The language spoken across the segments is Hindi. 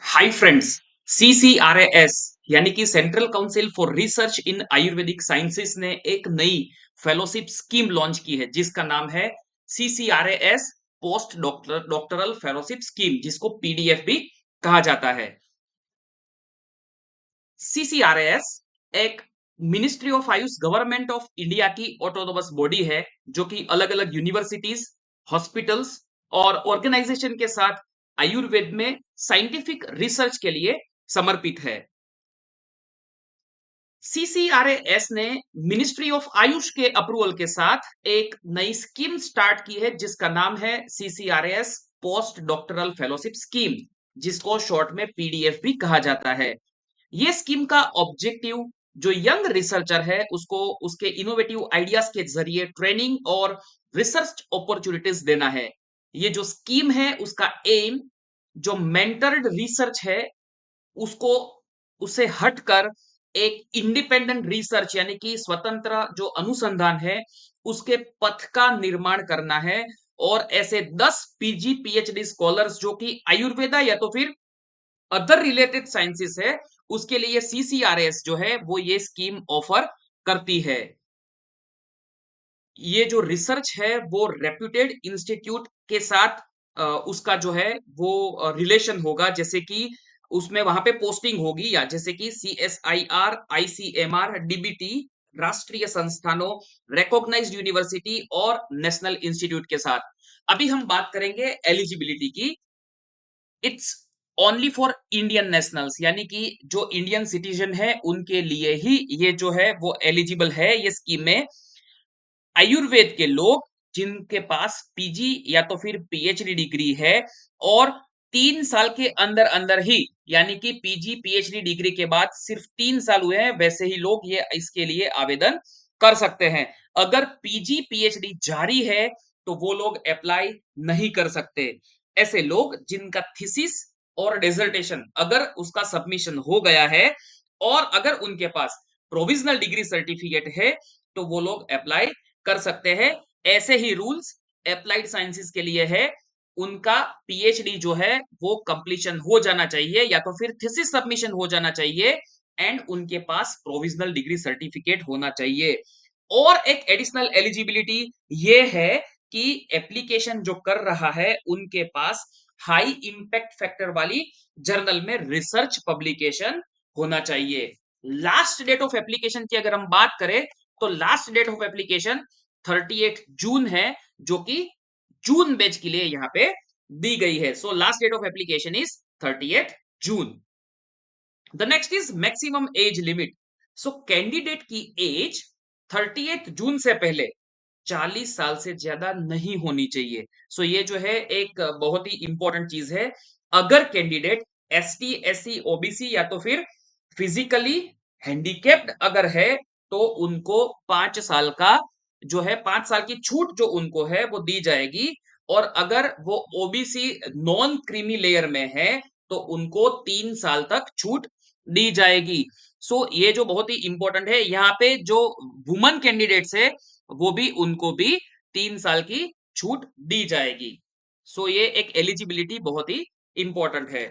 Hi friends. सीसीआरएएस यानी कि central council for research in Ayurvedic sciences ने एक नई फेलोशिप स्कीम लॉन्च की है जिसका नाम है CCRAS post doctoral fellowship scheme, जिसको पीडीएफ भी कहा जाता है। सीसीआरएएस एक ministry of Ayush government of India की ऑटोनोमस बॉडी है जो कि अलग अलग यूनिवर्सिटीज, हॉस्पिटल्स और ऑर्गेनाइजेशन के साथ आयुर्वेद में साइंटिफिक रिसर्च के लिए समर्पित है। सीसीआरएएस ने मिनिस्ट्री ऑफ आयुष के अप्रूवल के साथ एक नई स्कीम स्टार्ट की है जिसका नाम है CCRAS post doctoral fellowship scheme, जिसको शॉर्ट में पीडीएफ भी कहा जाता है। ये स्कीम का ऑब्जेक्टिव जो यंग रिसर्चर है उसको उसके इनोवेटिव आइडियाज के जरिए ट्रेनिंग और रिसर्च अपॉर्चुनिटीज देना है। ये जो स्कीम है उसका एम जो मेंटर्ड रिसर्च है उसको उससे हटकर एक इंडिपेंडेंट रिसर्च यानी कि स्वतंत्र जो अनुसंधान है उसके पथ का निर्माण करना है। और ऐसे 10 पीजी पीएचडी स्कॉलर्स जो कि आयुर्वेदा या तो फिर अदर रिलेटेड साइंसेस है उसके लिए सीसीआरएस जो है वो ये स्कीम ऑफर करती है। ये जो रिसर्च है वो रेप्यूटेड इंस्टीट्यूट के साथ उसका जो है वो रिलेशन होगा, जैसे कि उसमें वहां पे पोस्टिंग होगी या जैसे कि सीएसआईआर, आईसीएमआर, डीबीटी, राष्ट्रीय संस्थानों, रिकॉग्नाइज्ड यूनिवर्सिटी और नेशनल इंस्टीट्यूट के साथ। अभी हम बात करेंगे एलिजिबिलिटी की। It's only for Indian nationals यानी कि जो इंडियन सिटीजन है उनके लिए ही ये जो है वो एलिजिबल है ये स्कीम में। आयुर्वेद के लोग जिनके पास पीजी या तो फिर पीएचडी डिग्री है और 3 साल के अंदर अंदर ही यानी कि पीजी पीएचडी डिग्री के बाद सिर्फ 3 साल हुए हैं वैसे ही लोग ये इसके लिए आवेदन कर सकते हैं। अगर पीजी पीएचडी जारी है तो वो लोग अप्लाई नहीं कर सकते। ऐसे लोग जिनका थीसिस और डिसर्टेशन अगर उसका सबमिशन हो गया है और अगर उनके पास प्रोविजनल डिग्री सर्टिफिकेट है तो वो लोग अप्लाई कर सकते हैं। ऐसे ही रूल्स अप्लाइड साइंसेस के लिए है। उनका पीएचडी जो है वो कंप्लीशन हो जाना चाहिए या तो फिर थीसिस सबमिशन हो जाना चाहिए एंड उनके पास प्रोविजनल डिग्री सर्टिफिकेट होना चाहिए। और एक एडिशनल एलिजिबिलिटी ये है कि एप्लीकेशन जो कर रहा है उनके पास हाई इंपैक्ट फैक्टर वाली जर्नल में रिसर्च पब्लिकेशन होना चाहिए। लास्ट डेट ऑफ एप्लीकेशन की अगर हम बात करें तो लास्ट डेट ऑफ एप्लीकेशन 38 जून है जो कि जून बैच के लिए यहाँ पे दी गई है। So last date of application is 38 June. The next is maximum age limit. So candidate की एज 38 जून से पहले 40 साल से ज्यादा नहीं होनी चाहिए। सो ये जो है एक बहुत ही इंपॉर्टेंट चीज है। अगर कैंडिडेट एसटी एससी ओबीसी या तो फिर फिजिकली हैंडीकेप्ड अगर है तो उनको 5 साल का जो है 5 साल की छूट जो उनको है वो दी जाएगी। और अगर वो ओबीसी नॉन क्रीमी लेयर में है तो उनको 3 साल तक छूट दी जाएगी। सो ये जो बहुत ही इंपॉर्टेंट है यहाँ पे जो वुमन कैंडिडेट्स है वो भी उनको भी 3 साल की छूट दी जाएगी। सो ये एक एलिजिबिलिटी बहुत ही इंपॉर्टेंट है।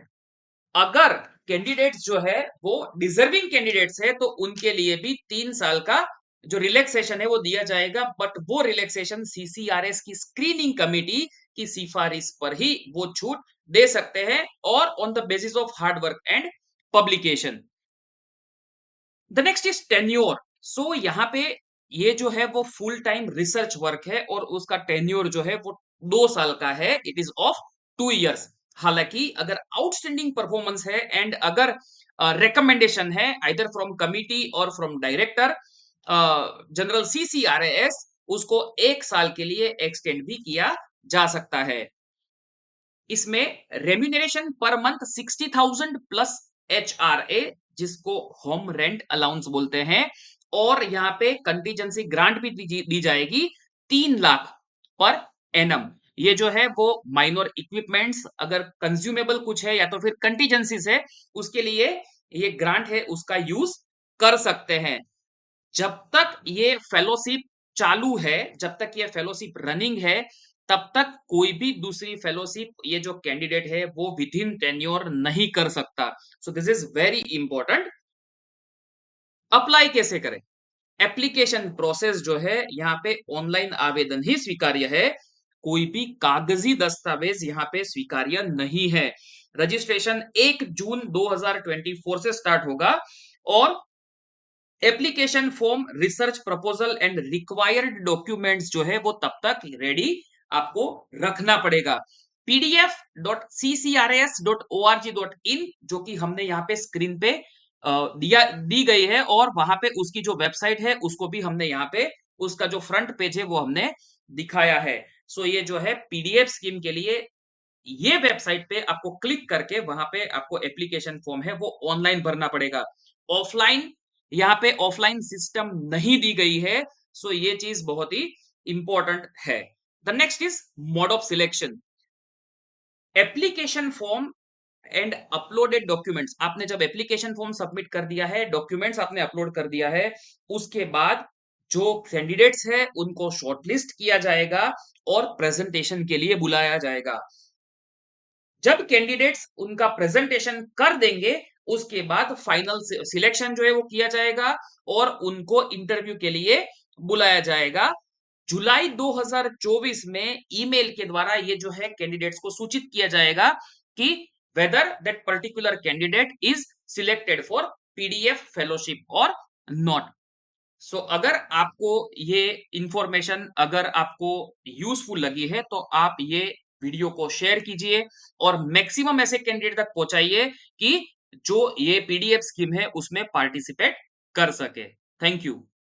अगर कैंडिडेट्स जो है वो डिजर्विंग कैंडिडेट्स है तो उनके लिए भी 3 साल का जो रिलैक्सेशन है वो दिया जाएगा, बट वो रिलैक्सेशन सीसीआरएस की स्क्रीनिंग कमेटी की सिफारिश पर ही वो छूट दे सकते हैं और on the basis of hard work and publication. The next is tenure. So यहाँ पे ये जो है वो फुल टाइम रिसर्च वर्क है और उसका टेन्योर जो है वो 2 साल का है। It is of 2 years. हालांकि अगर आउटस्टैंडिंग परफॉर्मेंस है एंड अगर रिकमेंडेशन है आइदर फ्रॉम कमिटी और फ्रॉम डायरेक्टर जनरल सीसीआरएएस, उसको 1 साल के लिए एक्सटेंड भी किया जा सकता है। इसमें remuneration per month 60,000 plus HRA जिसको होम रेंट अलाउंस बोलते हैं। और यहाँ पे कंटीजेंसी ग्रांट भी दी जाएगी 3 लाख पर एनम। ये जो है वो माइनर इक्विपमेंट्स अगर कंज्यूमेबल कुछ है या तो फिर कंटीजेंसीज है उसके लिए ये ग्रांट है उसका यूज कर सकते हैं। जब तक ये फेलोशिप चालू है, जब तक ये फेलोशिप रनिंग है तब तक कोई भी दूसरी फेलोशिप ये जो कैंडिडेट है वो विद इन टेन्योर नहीं कर सकता। So this is very important. Apply कैसे करें? एप्लीकेशन प्रोसेस जो है यहाँ पे ऑनलाइन आवेदन ही स्वीकार्य है। कोई भी कागजी दस्तावेज यहाँ पे स्वीकार्य नहीं है। रजिस्ट्रेशन 1 जून 2024 से स्टार्ट होगा और application form, research proposal and required documents जो है वो तब तक रेडी आपको रखना पड़ेगा। pdf.ccrs.org.in जो कि हमने यहाँ पे स्क्रीन पे दी गई है और वहां पे उसकी जो वेबसाइट है उसको भी हमने यहाँ पे उसका जो फ्रंट पेज है वो हमने दिखाया है। सो ये जो है पीडीएफ स्कीम के लिए ये वेबसाइट पे आपको क्लिक करके वहां पे आपको एप्लीकेशन फॉर्म है वो ऑनलाइन भरना पड़ेगा। ऑफलाइन यहाँ पे ऑफलाइन सिस्टम नहीं दी गई है। सो ये चीज बहुत ही इंपॉर्टेंट है। The next is mode of selection. Application form and uploaded documents, आपने जब एप्लीकेशन फॉर्म सबमिट कर दिया है, डॉक्यूमेंट्स आपने अपलोड कर दिया है, उसके बाद जो कैंडिडेट्स है उनको शॉर्टलिस्ट किया जाएगा और प्रेजेंटेशन के लिए बुलाया जाएगा। जब कैंडिडेट्स उनका प्रेजेंटेशन कर देंगे उसके बाद फाइनल सिलेक्शन जो है वो किया जाएगा और उनको इंटरव्यू के लिए बुलाया जाएगा। जुलाई 2024 में ईमेल के द्वारा ये जो है कैंडिडेट्स को सूचित किया जाएगा कि whether that particular candidate is selected for PDF fellowship और नॉट। सो अगर आपको ये इंफॉर्मेशन अगर आपको यूजफुल लगी है तो आप ये वीडियो को शेयर कीजिए और मैक्सिमम ऐसे कैंडिडेट तक पहुंचाइए कि जो ये पीडीएफ स्कीम है उसमें पार्टिसिपेट कर सके। Thank you.